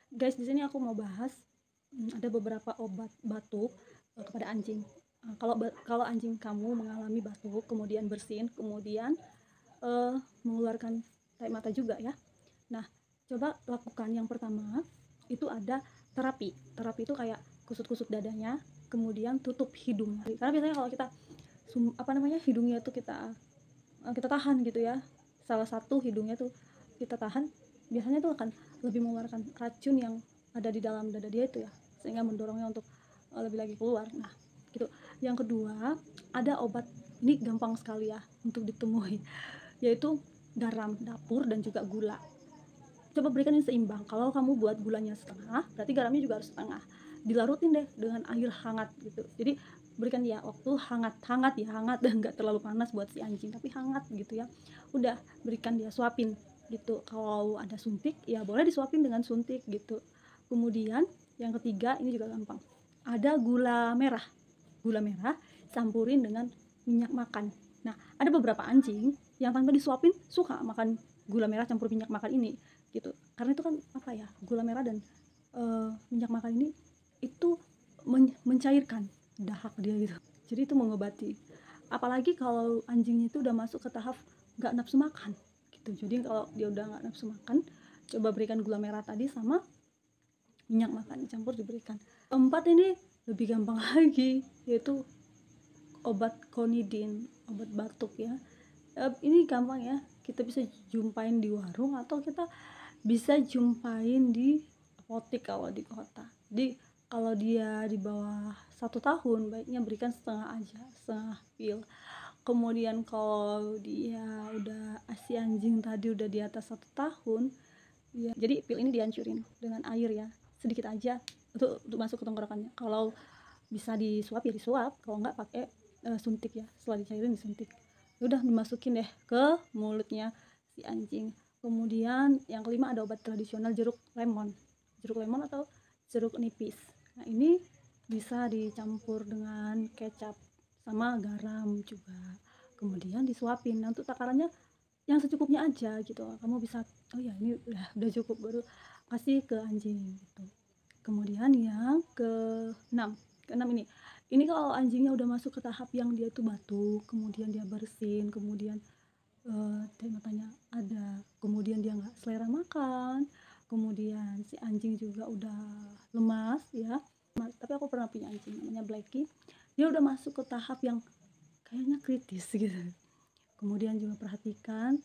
Guys, di sini aku mau bahas ada beberapa obat batuk kepada anjing. Kalau anjing kamu mengalami batuk, kemudian bersin, kemudian mengeluarkan air mata juga ya. Nah, coba lakukan yang pertama itu ada terapi. Terapi itu kayak kusut-kusut dadanya, kemudian tutup hidungnya. Karena biasanya kalau kita hidungnya itu kita tahan gitu ya. Salah satu hidungnya tuh kita tahan, biasanya tuh akan lebih mengeluarkan racun yang ada di dalam dada dia itu ya, sehingga mendorongnya untuk lebih lagi keluar. Nah, gitu. Yang kedua, ada obat, ini gampang sekali ya untuk ditemui, yaitu garam dapur dan juga gula. Coba berikan yang seimbang. Kalau kamu buat gulanya setengah, berarti garamnya juga harus setengah. Dilarutin deh dengan air hangat gitu. Jadi berikan dia waktu hangat ya, hangat dan nggak terlalu panas buat si anjing, tapi hangat gitu ya. Udah, berikan dia, suapin gitu. Kalau ada suntik ya boleh disuapin dengan suntik gitu. Kemudian yang ketiga, ini juga gampang. Ada gula merah. Gula merah campurin dengan minyak makan. Nah, ada beberapa anjing yang tanpa disuapin suka makan gula merah campur minyak makan ini gitu. Karena itu kan gula merah dan minyak makan ini itu mencairkan dahak dia gitu. Jadi itu mengobati. Apalagi kalau anjingnya itu udah masuk ke tahap nggak nafsu makan gitu. Jadi kalau dia udah nggak nafsu makan, coba berikan gula merah tadi sama minyak makan dicampur diberikan. Keempat ini lebih gampang lagi, yaitu obat konidin, obat batuk ya. Ini gampang ya, kita bisa jumpain di warung atau kita bisa jumpain di apotek kalau di kota. Jadi kalau dia di bawah 1 tahun baiknya berikan setengah aja, setengah pil. Kemudian kalau dia udah si anjing tadi udah di atas 1 tahun ya, jadi pil ini dihancurin dengan air ya, sedikit aja untuk masuk ke tenggorokannya. Kalau bisa disuap ya disuap, kalau nggak pakai suntik ya, setelah dicairin disuntik. Udah dimasukin deh ke mulutnya si anjing. Kemudian yang kelima ada obat tradisional jeruk lemon atau jeruk nipis. Nah, ini bisa dicampur dengan kecap sama garam juga, kemudian disuapin. Nah, untuk takarannya yang secukupnya aja gitu. Kamu bisa, oh ya ini udah cukup, baru kasih ke anjing gitu. Kemudian yang keenam ini kalau anjingnya udah masuk ke tahap yang dia tuh batuk, kemudian dia bersin, kemudian air matanya ada, kemudian dia nggak selera makan, kemudian si anjing juga udah lemas ya. Tapi aku pernah punya anjing namanya Blacky, dia udah masuk ke tahap yang kayaknya kritis gitu. Kemudian juga perhatikan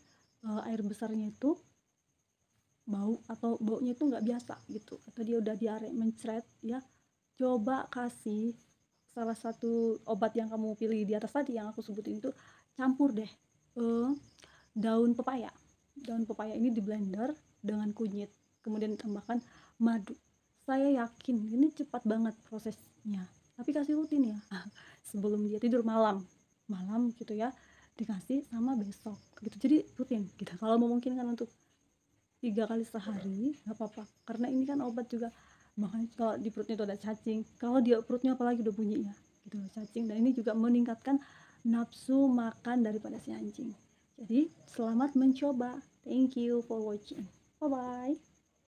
air besarnya itu baunya itu nggak biasa gitu, atau dia udah diare mencret ya. Coba kasih salah satu obat yang kamu pilih di atas tadi yang aku sebutin itu, campur deh daun pepaya ini di blender dengan kunyit, kemudian ditambahkan madu. Saya yakin ini cepat banget prosesnya, tapi kasih rutin ya. Sebelum dia tidur malam gitu ya, dikasih sama besok gitu, jadi rutin gitu. Kalau memungkinkan untuk 3 kali sehari nggak apa-apa, karena ini kan obat juga. Makanya kalau di perutnya itu ada cacing, kalau di perutnya apalagi udah bunyi ya gitu, cacing. Dan ini juga meningkatkan nafsu makan daripada si anjing. Jadi selamat mencoba, thank you for watching, bye bye.